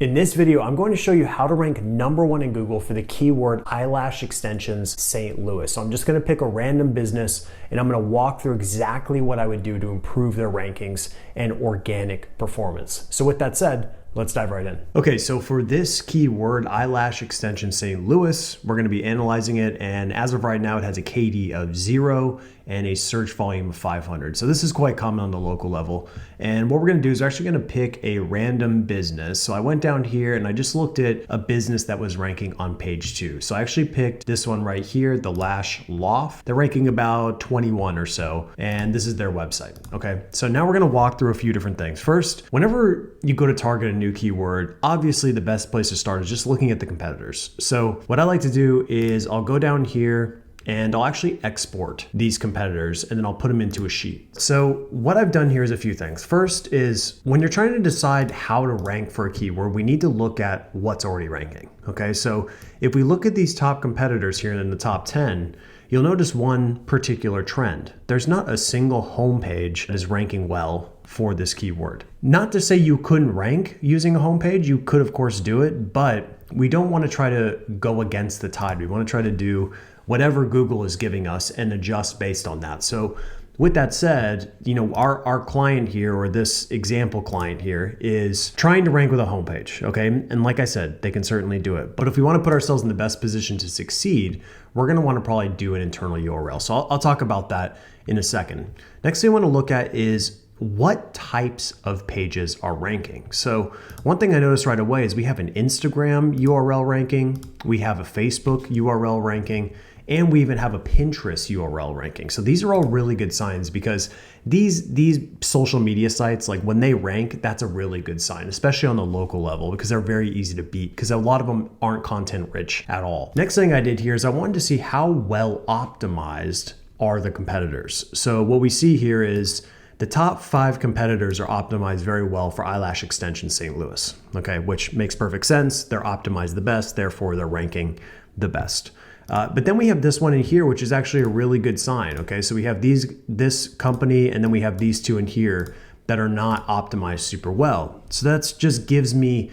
In this video, I'm going to show you how to rank #1 in Google for the keyword eyelash extensions St. Louis. So I'm just going to pick a random business and I'm going to walk through exactly what I would do to improve their rankings and organic performance. So with that said, let's dive right in. Okay, so for this keyword, eyelash extension St. Louis, we're going to be analyzing it. And as of right now, it has a KD of 0 and a search volume of 500. So this is quite common on the local level. And what we're going to do is we're actually going to pick a random business. So I went down here and I just looked at a business that was ranking on page 2. So I actually picked this one right here, the Lash Loft. They're ranking about 21 or so. And this is their website. Okay, so now we're going to walk through a few different things. First, whenever you go to target a new keyword, obviously the best place to start is just looking at the competitors. So what I like to do is I'll go down here and I'll actually export these competitors and then I'll put them into a sheet. So what I've done here is a few things. First is when you're trying to decide how to rank for a keyword, we need to look at what's already ranking. Okay, so if we look at these top competitors here in the top 10, you'll notice one particular trend. There's not a single homepage that is ranking well for this keyword. Not to say you couldn't rank using a homepage, you could of course do it, but we don't want to try to go against the tide. We want to try to do whatever Google is giving us and adjust based on that. So with that said, you know, our client here, or this example client here, is trying to rank with a homepage, okay? And like I said, they can certainly do it. But if we want to put ourselves in the best position to succeed, we're going to want to probably do an internal URL. So I'll talk about that in a second. Next thing I want to look at is what types of pages are ranking. So one thing I noticed right away is we have an Instagram URL ranking, we have a Facebook URL ranking, and we even have a Pinterest URL ranking. So these are all really good signs because these social media sites, like when they rank, that's a really good sign, especially on the local level because they're very easy to beat because a lot of them aren't content rich at all. Next thing I did here is I wanted to see how well optimized are the competitors. So what we see here is the top 5 competitors are optimized very well for eyelash extension St. Louis, okay, which makes perfect sense. They're optimized the best, therefore they're ranking the best. But then we have this one in here, which is actually a really good sign. Okay, so we have this company, and then we have these two in here that are not optimized super well. So that's just gives me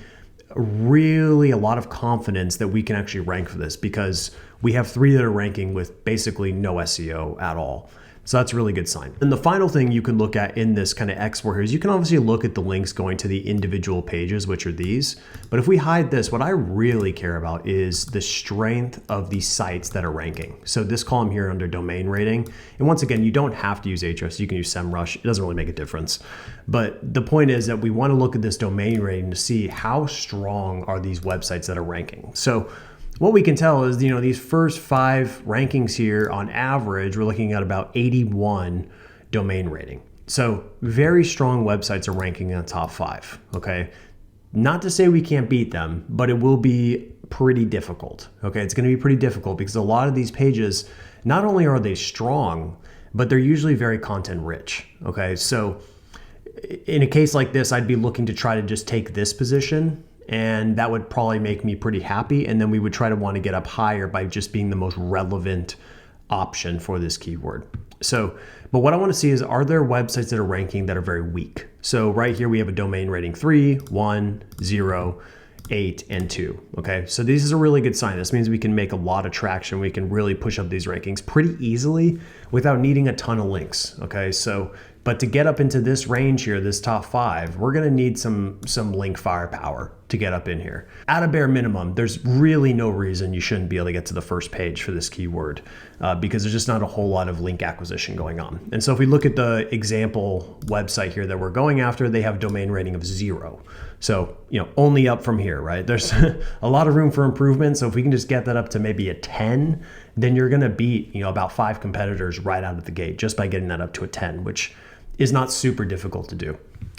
really a lot of confidence that we can actually rank for this because we have 3 that are ranking with basically no SEO at all. So that's a really good sign. And the final thing you can look at in this kind of export here is you can obviously look at the links going to the individual pages, which are these. But if we hide this, what I really care about is the strength of the sites that are ranking. So this column here under domain rating, and once again, you don't have to use Ahrefs, you can use SEMrush, it doesn't really make a difference. But the point is that we want to look at this domain rating to see how strong are these websites that are ranking. So what we can tell is, you know, these first 5 rankings here on average, we're looking at about 81 domain rating. So very strong websites are ranking in the top 5, okay? Not to say we can't beat them, but it will be pretty difficult, okay? It's gonna be pretty difficult because a lot of these pages, not only are they strong, but they're usually very content rich, okay? So in a case like this, I'd be looking to try to just take this position, and that would probably make me pretty happy. And then we would try to want to get up higher by just being the most relevant option for this keyword. So, but what I want to see is, are there websites that are ranking that are very weak? So right here, we have a domain rating 3, 1, 0, 8, and 2. Okay, so this is a really good sign. This means we can make a lot of traction. We can really push up these rankings pretty easily without needing a ton of links. Okay, so, but to get up into this range here, this top 5, we're gonna need some link firepower to get up in here. At a bare minimum, there's really no reason you shouldn't be able to get to the first page for this keyword because there's just not a whole lot of link acquisition going on. And so if we look at the example website here that we're going after, they have domain rating of 0. So, you know, only up from here, right? There's a lot of room for improvement. So if we can just get that up to maybe a 10, then you're gonna beat, you know, about 5 competitors right out of the gate just by getting that up to a 10, which is not super difficult to do.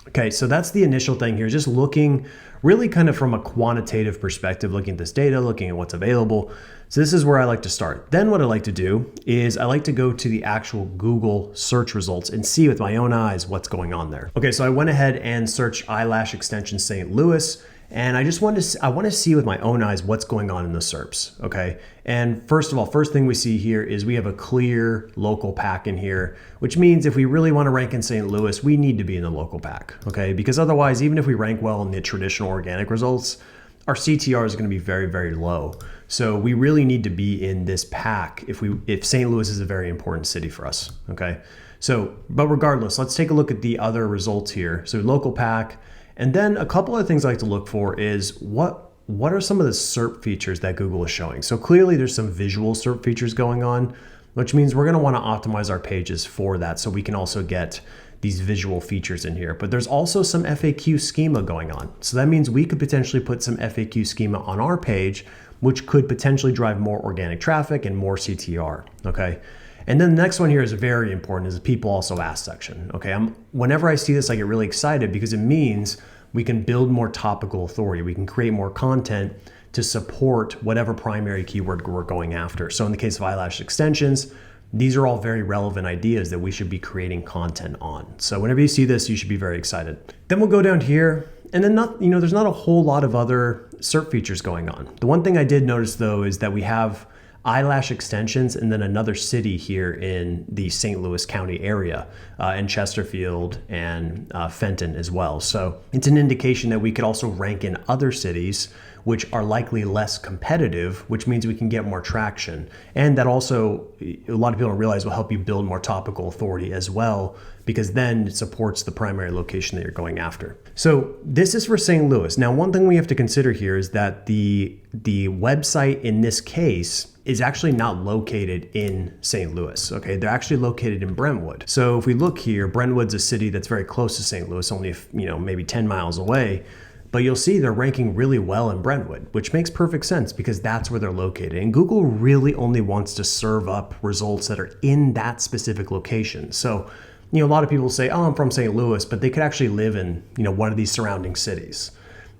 Okay, so that's the initial thing here, just looking really kind of from a quantitative perspective, looking at this data, looking at what's available. So this is where I like to start. Then what I like to do is I like to go to the actual Google search results and see with my own eyes what's going on there. Okay, so I went ahead and searched eyelash extension St. Louis, And I want to see with my own eyes what's going on in the SERPs, okay? And first of all, first thing we see here is we have a clear local pack in here, which means if we really want to rank in St. Louis, we need to be in the local pack, okay? Because otherwise, even if we rank well in the traditional organic results, our CTR is going to be very, very low. So we really need to be in this pack if St. Louis is a very important city for us, okay? So, but regardless, let's take a look at the other results here. So local pack, and then a couple of things I like to look for is what are some of the SERP features that Google is showing? So clearly there's some visual SERP features going on, which means we're going to want to optimize our pages for that so we can also get these visual features in here. But there's also some FAQ schema going on. So that means we could potentially put some FAQ schema on our page, which could potentially drive more organic traffic and more CTR, okay? And then the next one here is very important, is the people also ask section, okay? Whenever I see this, I get really excited because it means we can build more topical authority. We can create more content to support whatever primary keyword we're going after. So in the case of eyelash extensions, these are all very relevant ideas that we should be creating content on. So whenever you see this, you should be very excited. Then we'll go down here, and then there's not a whole lot of other SERP features going on. The one thing I did notice though is that we have eyelash extensions and then another city here in the St. Louis County area, and Chesterfield and Fenton as well. So it's an indication that we could also rank in other cities which are likely less competitive, which means we can get more traction. And that also, a lot of people don't realize, will help you build more topical authority as well, because then it supports the primary location that you're going after. So this is for St. Louis. Now, one thing we have to consider here is that the website in this case is actually not located in St. Louis, okay? They're actually located in Brentwood. So if we look here, Brentwood's a city that's very close to St. Louis, only maybe 10 miles away. But you'll see they're ranking really well in Brentwood, which makes perfect sense because that's where they're located. And Google really only wants to serve up results that are in that specific location. So, a lot of people say, oh, I'm from St. Louis, but they could actually live in, one of these surrounding cities.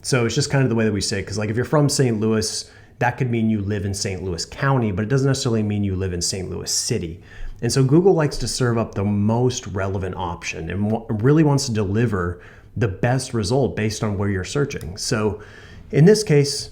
So it's just kind of the way that we say it. Because like if you're from St. Louis, that could mean you live in St. Louis County, but it doesn't necessarily mean you live in St. Louis City. And so Google likes to serve up the most relevant option and really wants to deliver the best result based on where you're searching. So in this case,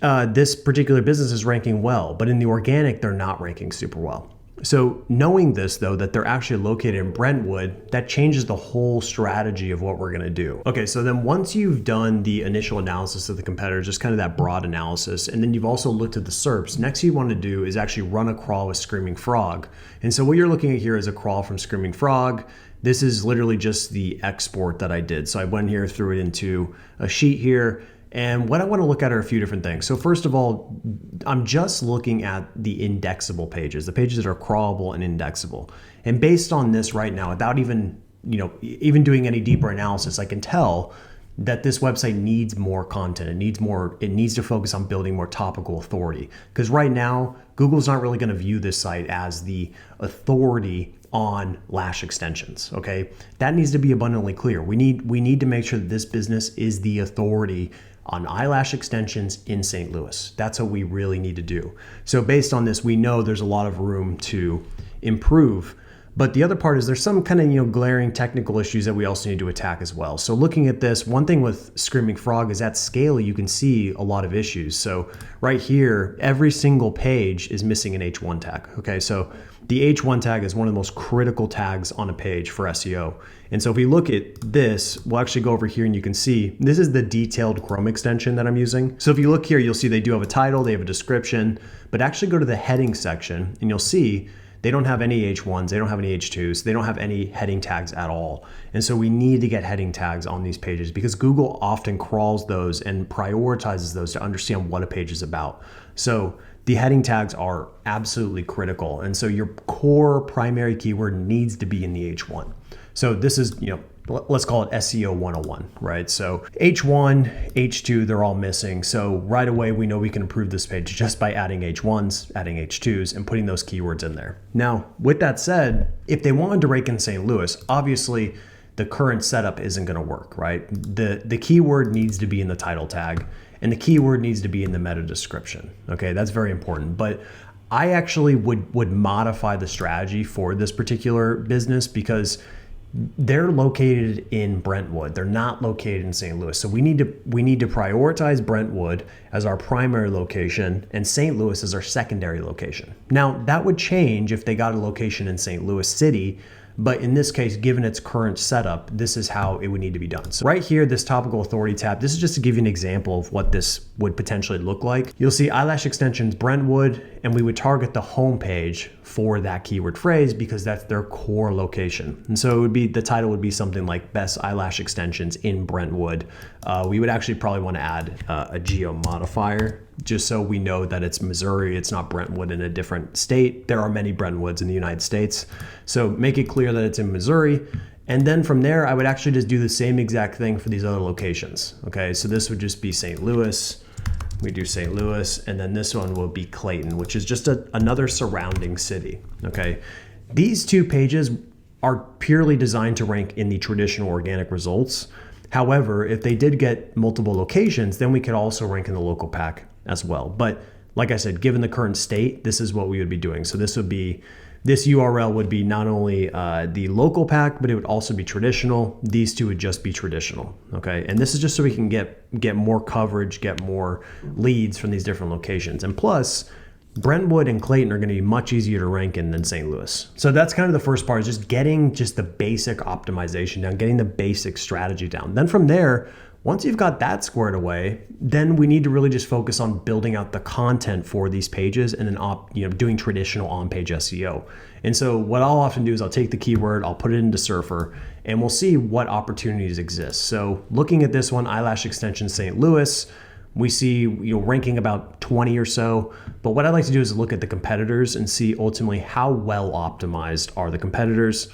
this particular business is ranking well, but in the organic, they're not ranking super well. So knowing this though, that they're actually located in Brentwood, that changes the whole strategy of what we're gonna do. Okay, so then once you've done the initial analysis of the competitors, just kind of that broad analysis, and then you've also looked at the SERPs, next you want to do is actually run a crawl with Screaming Frog. And so what you're looking at here is a crawl from Screaming Frog. This is literally just the export that I did. So I went here, threw it into a sheet here. And what I want to look at are a few different things. So first of all, I'm just looking at the indexable pages, the pages that are crawlable and indexable. And based on this right now, without even doing any deeper analysis, I can tell that this website needs more content. It needs to focus on building more topical authority. Because right now, Google's not really going to view this site as the authority on lash extensions, okay? That needs to be abundantly clear. We need to make sure that this business is the authority on eyelash extensions in St. Louis. That's what we really need to do. So based on this, we know there's a lot of room to improve. But the other part is there's some kind of glaring technical issues that we also need to attack as well. So looking at this, one thing with Screaming Frog is at scale, you can see a lot of issues. So right here, every single page is missing an H1 tag. Okay, so the H1 tag is one of the most critical tags on a page for SEO. And so if we look at this, we'll actually go over here and you can see this is the detailed Chrome extension that I'm using. So if you look here, you'll see they do have a title, they have a description, but actually go to the heading section and you'll see they don't have any H1s, they don't have any H2s, they don't have any heading tags at all. And so we need to get heading tags on these pages because Google often crawls those and prioritizes those to understand what a page is about. So the heading tags are absolutely critical. And so your core primary keyword needs to be in the H1. So this is, let's call it SEO 101, right? So H1, H2, they're all missing. So right away, we know we can improve this page just by adding H1s, adding H2s, and putting those keywords in there. Now, with that said, if they wanted to rank in St. Louis, obviously the current setup isn't gonna work, right? The keyword needs to be in the title tag and the keyword needs to be in the meta description, okay? That's very important. But I actually would modify the strategy for this particular business because they're located in Brentwood. They're not located in St. Louis. So we need to prioritize Brentwood as our primary location and St. Louis as our secondary location. Now, that would change if they got a location in St. Louis City, but in this case, given its current setup, this is how it would need to be done. So right here, this topical authority tab, this is just to give you an example of what this would potentially look like. You'll see eyelash extensions Brentwood, and we would target the homepage for that keyword phrase because that's their core location. And so it would be, the title would be something like best eyelash extensions in Brentwood. We would actually probably want to add a geo modifier just so we know that it's Missouri, it's not Brentwood in a different state. There are many Brentwoods in the United States. So make it clear that it's in Missouri. And then from there, I would actually just do the same exact thing for these other locations. Okay, so this would just be St. Louis. We do St. Louis, and then this one will be Clayton, which is just another surrounding city. Okay, these two pages are purely designed to rank in the traditional organic results. However, if they did get multiple locations, then we could also rank in the local pack as well. But like I said, given the current state, this is what we would be doing. So this URL would be not only the local pack, but it would also be traditional. These two would just be traditional, okay? And this is just so we can get more coverage, get more leads from these different locations. And plus, Brentwood and Clayton are gonna be much easier to rank in than St. Louis. So that's kind of the first part, is just getting the basic optimization down, getting the basic strategy down. Then from there, once you've got that squared away, then we need to really just focus on building out the content for these pages and then doing traditional on-page SEO. And so what I'll often do is I'll take the keyword, I'll put it into SERPer, and we'll see what opportunities exist. So looking at this one, eyelash extension St. Louis, we see ranking about 20 or so. But what I like to do is look at the competitors and see ultimately how well optimized are the competitors.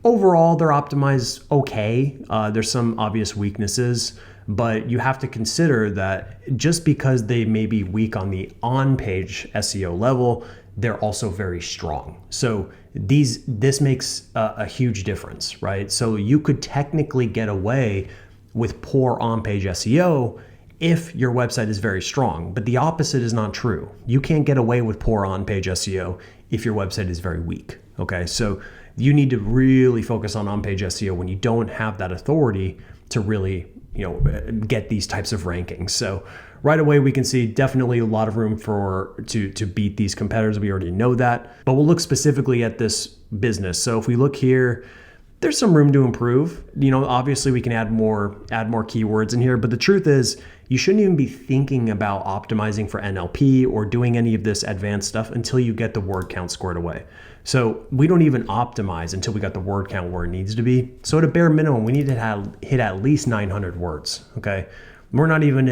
Overall, they're optimized okay. There's some obvious weaknesses, but you have to consider that just because they may be weak on the on-page SEO level, they're also very strong. So this makes a huge difference, right? So you could technically get away with poor on-page SEO if your website is very strong, but the opposite is not true. You can't get away with poor on-page SEO if your website is very weak, okay? So you need to really focus on on-page SEO when you don't have that authority to really, get these types of rankings. So right away, we can see definitely a lot of room to beat these competitors. We already know that, but we'll look specifically at this business. So if we look here, there's some room to improve. Obviously we can add more keywords in here, but the truth is you shouldn't even be thinking about optimizing for NLP or doing any of this advanced stuff until you get the word count squared away. So we don't even optimize until we got the word count where it needs to be. So at a bare minimum, we need to hit at least 900 words, okay? We're not even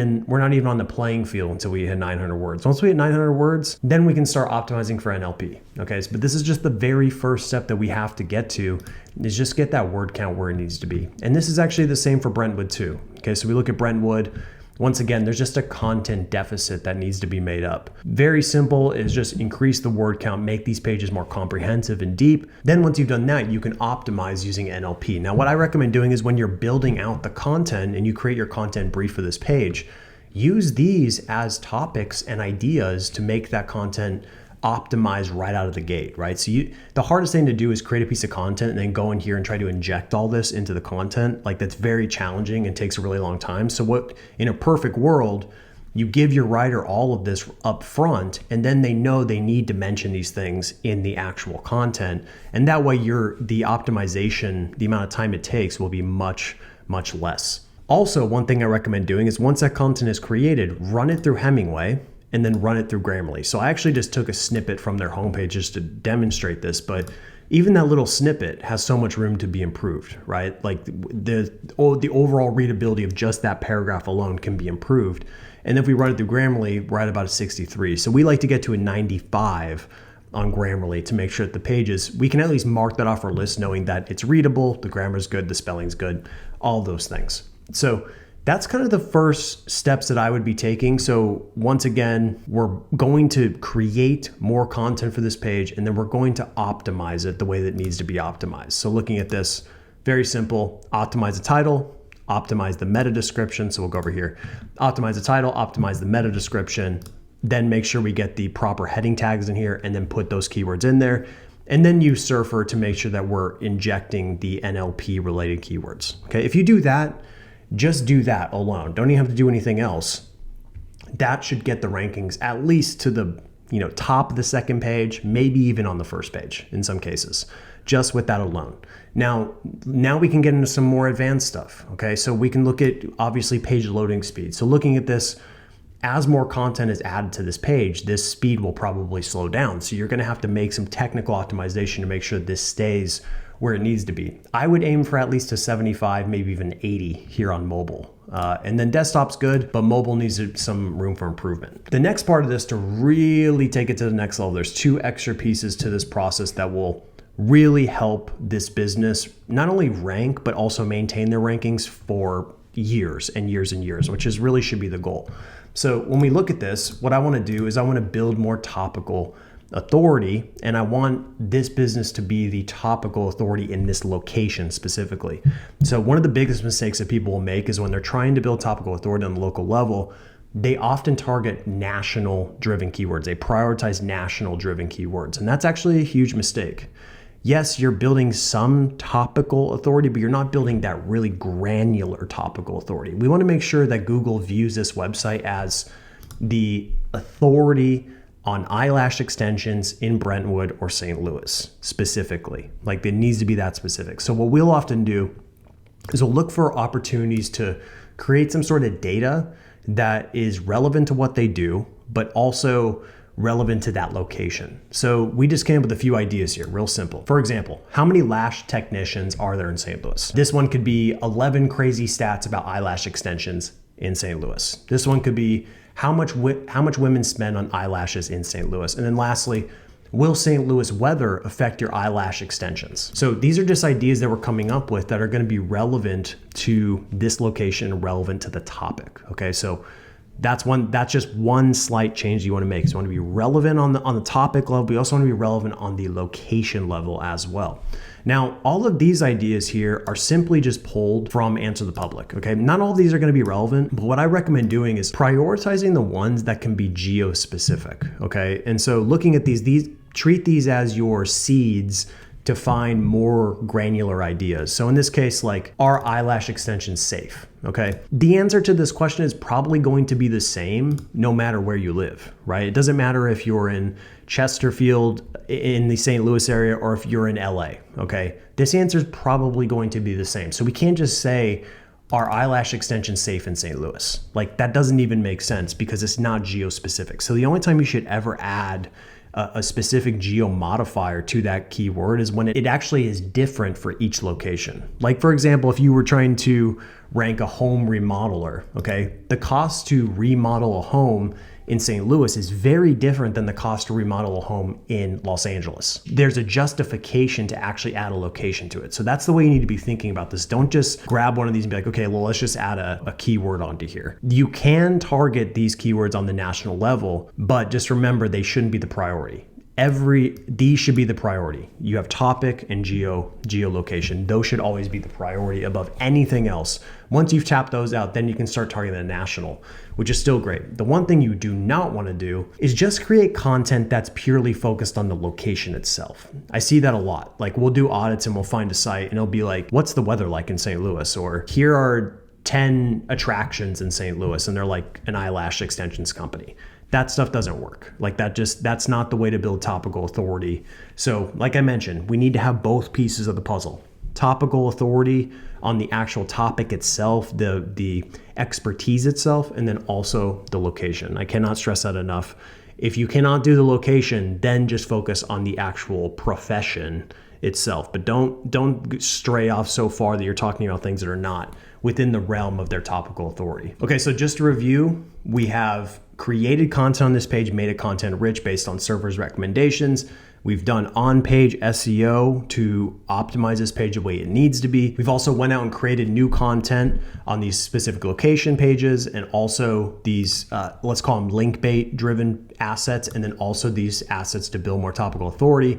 on the playing field until we hit 900 words. Once we hit 900 words, then we can start optimizing for NLP, okay? But this is just the very first step that we have to get to, is just get that word count where it needs to be. And this is actually the same for Brentwood too, okay? So we look at Brentwood. Once again, there's just a content deficit that needs to be made up. Very simple, is just increase the word count, make these pages more comprehensive and deep. Then once you've done that, you can optimize using NLP. Now, what I recommend doing is when you're building out the content and you create your content brief for this page, use these as topics and ideas to make that content optimize right out of the gate, right? So the hardest thing to do is create a piece of content and then go in here and try to inject all this into the content. Like, that's very challenging and takes a really long time. So what, in a perfect world, you give your writer all of this up front, and then they know they need to mention these things in the actual content. And that way the optimization, the amount of time it takes will be much, much less. Also, one thing I recommend doing is once that content is created, run it through Hemingway and then run it through Grammarly. So I actually just took a snippet from their homepage just to demonstrate this, but even that little snippet has so much room to be improved, right? Like the overall readability of just that paragraph alone can be improved. And if we run it through Grammarly, we're at about a 63. So we like to get to a 95 on Grammarly to make sure that the pages, we can at least mark that off our list knowing that it's readable, the grammar's good, the spelling's good, all those things. So that's kind of the first steps that I would be taking. So once again, we're going to create more content for this page, and then we're going to optimize it the way that it needs to be optimized. So looking at this, very simple, optimize the title, optimize the meta description. So we'll go over here, optimize the title, optimize the meta description, then make sure we get the proper heading tags in here and then put those keywords in there. And then use Surfer to make sure that we're injecting the NLP related keywords. Okay, if you do that, just do that alone. Don't even have to do anything else. That should get the rankings at least to the top of the second page, maybe even on the first page in some cases, just with that alone. Now we can get into some more advanced stuff. Okay, so we can look at obviously page loading speed. So looking at this, as more content is added to this page, this speed will probably slow down. So you're going to have to make some technical optimization to make sure this stays where it needs to be. I would aim for at least a 75, maybe even 80 here on mobile. And then desktop's good, but mobile needs some room for improvement. The next part of this, to really take it to the next level, there's 2 extra pieces to this process that will really help this business not only rank, but also maintain their rankings for years and years and years, which really should be the goal. So when we look at this, what I want to do is I want to build more topical authority, and I want this business to be the topical authority in this location specifically. So one of the biggest mistakes that people will make is when they're trying to build topical authority on the local level, they often target national driven keywords. They prioritize national driven keywords, and that's actually a huge mistake. Yes, you're building some topical authority, but you're not building that really granular topical authority. We want to make sure that Google views this website as the authority on eyelash extensions in Brentwood or St. Louis specifically. Like, it needs to be that specific. So what we'll often do is we'll look for opportunities to create some sort of data that is relevant to what they do, but also relevant to that location. So we just came up with a few ideas here, real simple. For example, how many lash technicians are there in St. Louis? This one could be 11 crazy stats about eyelash extensions in St. Louis. This one could be how much women spend on eyelashes in St. Louis. And then lastly, will St. Louis weather affect your eyelash extensions? So these are just ideas that we're coming up with that are going to be relevant to this location, relevant to the topic. Okay, so that's just one slight change you want to make. So you want to be relevant on the topic level, but you also want to be relevant on the location level as well. Now, all of these ideas here are simply just pulled from Answer the Public. Okay, not all of these are going to be relevant, but what I recommend doing is prioritizing the ones that can be geo-specific. Okay, and so looking at these treat these as your seeds to find more granular ideas. So in this case, like, are eyelash extensions safe? Okay. The answer to this question is probably going to be the same no matter where you live, right? It doesn't matter if you're in Chesterfield in the St. Louis area or if you're in LA, okay? This answer is probably going to be the same. So we can't just say, are eyelash extensions safe in St. Louis? Like, that doesn't even make sense because it's not geo-specific. So the only time you should ever add a specific geo modifier to that keyword is when it actually is different for each location. Like, for example, if you were trying to rank a home remodeler, okay, the cost to remodel a home in St. Louis is very different than the cost to remodel a home in Los Angeles. There's a justification to actually add a location to it. So that's the way you need to be thinking about this. Don't just grab one of these and be like, okay, well, let's just add a keyword onto here. You can target these keywords on the national level, but just remember they shouldn't be the priority. These should be the priority. You have topic and geolocation. Those should always be the priority above anything else. Once you've tapped those out, then you can start targeting the national, which is still great. The one thing you do not want to do is just create content that's purely focused on the location itself. I see that a lot. Like, we'll do audits and we'll find a site and it'll be like, what's the weather like in St. Louis? Or here are 10 attractions in St. Louis, and they're like an eyelash extensions company. That stuff doesn't work. Like, that's not the way to build topical authority. So like I mentioned, we need to have both pieces of the puzzle. Topical authority on the actual topic itself, the expertise itself, and then also the location. I cannot stress that enough. If you cannot do the location, then just focus on the actual profession itself. But don't stray off so far that you're talking about things that are not within the realm of their topical authority. Okay, so just to review, we have created content on this page, made it content rich based on servers' recommendations. We've done on-page SEO to optimize this page the way it needs to be. We've also went out and created new content on these specific location pages, and also these, let's call them link bait driven assets, and then also these assets to build more topical authority.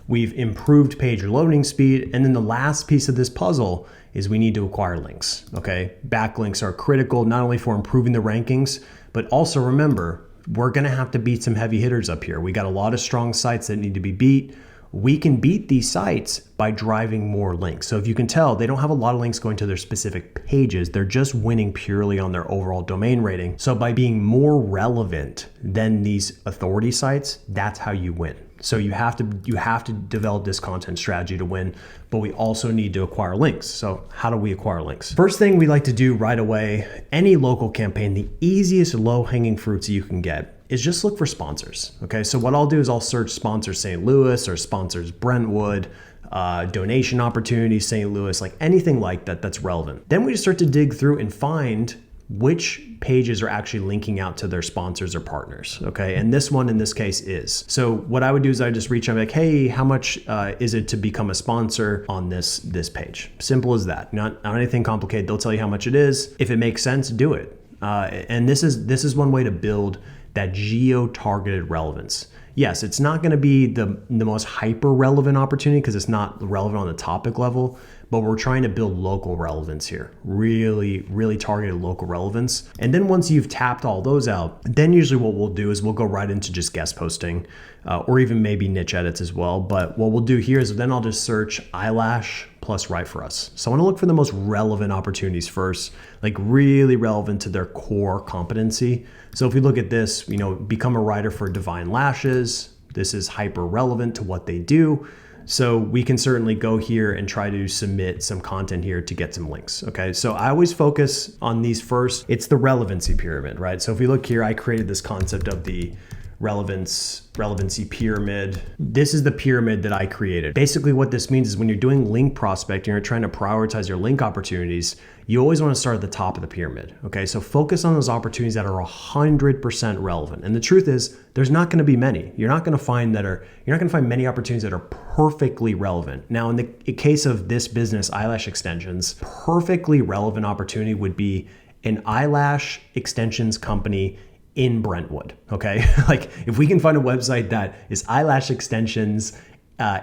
We've improved page loading speed. And then the last piece of this puzzle is we need to acquire links, okay? Backlinks are critical, not only for improving the rankings, but also remember, we're gonna have to beat some heavy hitters up here. We got a lot of strong sites that need to be beat. we can beat these sites by driving more links. So if you can tell, they don't have a lot of links going to their specific pages. They're just winning purely on their overall domain rating. So by being more relevant than these authority sites, that's how you win. So you have to develop this content strategy to win, but we also need to acquire links. So how do we acquire links? First thing we like to do right away, any local campaign, the easiest low-hanging fruits you can get is just look for sponsors. Okay, so what I'll do is I'll search sponsors St. Louis or sponsors Brentwood, donation opportunities St. Louis, like anything like that that's relevant. Then we just start to dig through and find which pages are actually linking out to their sponsors or partners, okay? And this one in this case is. So what I would do is I just reach out like, hey, how much is it to become a sponsor on this page? Simple as that, not anything complicated. They'll tell you how much it is. If it makes sense, do it. And this is one way to build that geo-targeted relevance. Yes, it's not gonna be the most hyper-relevant opportunity because it's not relevant on the topic level, but we're trying to build local relevance here. Really, really targeted local relevance. And then once you've tapped all those out, then usually what we'll do is we'll go right into just guest posting or even maybe niche edits as well. But what we'll do here is then I'll just search Eyelash plus Write For Us. So I wanna look for the most relevant opportunities first, like really relevant to their core competency. So if we look at this, become a writer for Divine Lashes. This is hyper relevant to what they do. So we can certainly go here and try to submit some content here to get some links. Okay, so I always focus on these first. It's the relevancy pyramid, right? So if we look here, I created this concept of the relevancy pyramid. This is the pyramid that I created. Basically what this means is when you're doing link prospecting, you're trying to prioritize your link opportunities, you always want to start at the top of the pyramid. Okay, so focus on those opportunities that are 100% relevant. And the truth is, there's not going to be many. You're not going to find many opportunities that are perfectly relevant. Now, in the case of this business, eyelash extensions, perfectly relevant opportunity would be an eyelash extensions company in Brentwood, okay? Like if we can find a website that is eyelash extensions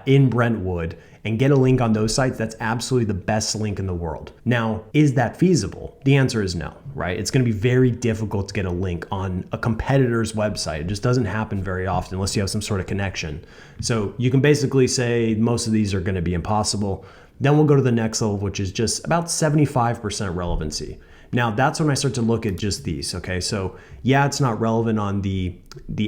in Brentwood and get a link on those sites, that's absolutely the best link in the world. Now, is that feasible? The answer is no, right? It's gonna be very difficult to get a link on a competitor's website. It just doesn't happen very often unless you have some sort of connection. So you can basically say most of these are gonna be impossible. Then we'll go to the next level, which is just about 75% relevancy. Now that's when I start to look at just these, okay? So yeah, it's not relevant on the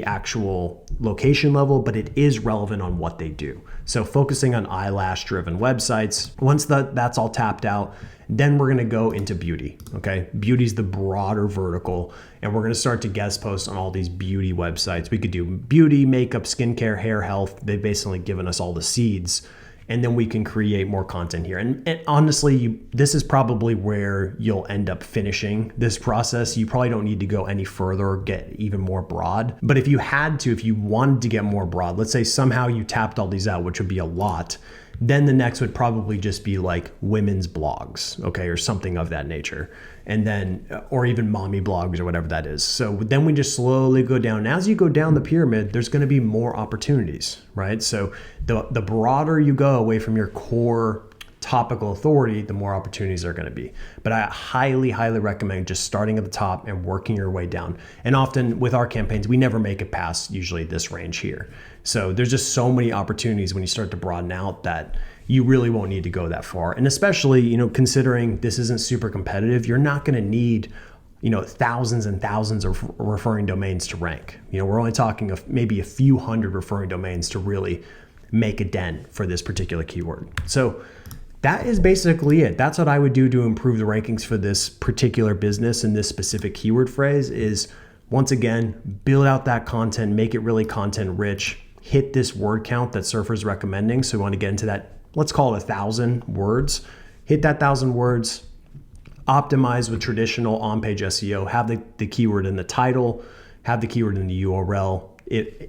actual location level, but it is relevant on what they do. So focusing on eyelash driven websites, once that's all tapped out, then we're gonna go into beauty, okay? Beauty's the broader vertical, and we're gonna start to guest post on all these beauty websites. We could do beauty, makeup, skincare, hair health. They've basically given us all the seeds. And then we can create more content here. And honestly, this is probably where you'll end up finishing this process. You probably don't need to go any further or get even more broad. But if you wanted to get more broad, let's say somehow you tapped all these out, which would be a lot, then the next would probably just be like women's blogs, okay, or something of that nature. And then, or even mommy blogs or whatever that is. So then we just slowly go down. And as you go down the pyramid, there's gonna be more opportunities, right? So the broader you go away from your core topical authority, the more opportunities are gonna be. But I highly, highly recommend just starting at the top and working your way down. And often with our campaigns, we never make it past usually this range here. So there's just so many opportunities when you start to broaden out that you really won't need to go that far. And especially, considering this isn't super competitive, you're not gonna need thousands and thousands of referring domains to rank. We're only talking of maybe a few hundred referring domains to really make a dent for this particular keyword. So that is basically it. That's what I would do to improve the rankings for this particular business and this specific keyword phrase is, once again, build out that content, make it really content rich, hit this word count that Surfer's recommending. So we want to get into that, let's call it 1,000 words, hit that 1,000 words, optimize with traditional on-page SEO, have the keyword in the title, have the keyword in the URL,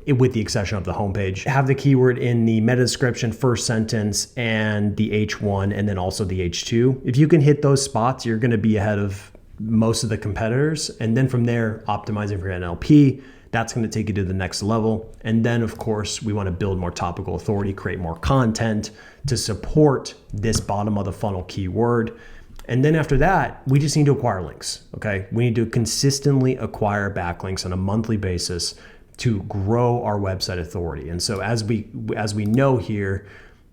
with the exception of the homepage, have the keyword in the meta description, first sentence, and the H1, and then also the H2. If you can hit those spots, you're gonna be ahead of most of the competitors. And then from there, optimizing for NLP, that's gonna take you to the next level. And then of course, we wanna build more topical authority, create more content to support this bottom of the funnel keyword. And then after that, we just need to acquire links, okay? We need to consistently acquire backlinks on a monthly basis, to grow our website authority. And so as we know here,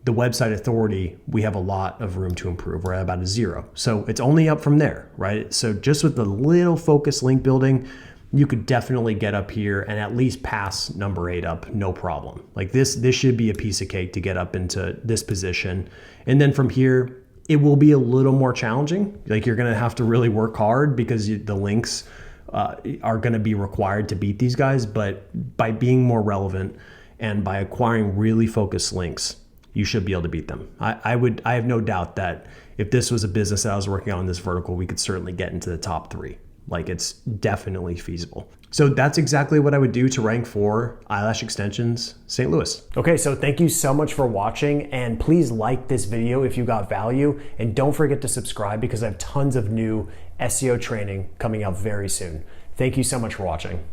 the website authority, we have a lot of room to improve. We're at about a 0. So it's only up from there, right? So just with the little focused link building, you could definitely get up here and at least pass number 8 up, no problem. Like this should be a piece of cake to get up into this position. And then from here, it will be a little more challenging. Like you're gonna have to really work hard because the links are gonna be required to beat these guys. But by being more relevant and by acquiring really focused links, you should be able to beat them. I have no doubt that if this was a business that I was working on in this vertical, we could certainly get into the top 3. Like it's definitely feasible. So that's exactly what I would do to rank for eyelash extensions St. Louis. Okay, so thank you so much for watching, and please like this video if you got value, and don't forget to subscribe because I have tons of new SEO training coming out very soon. Thank you so much for watching.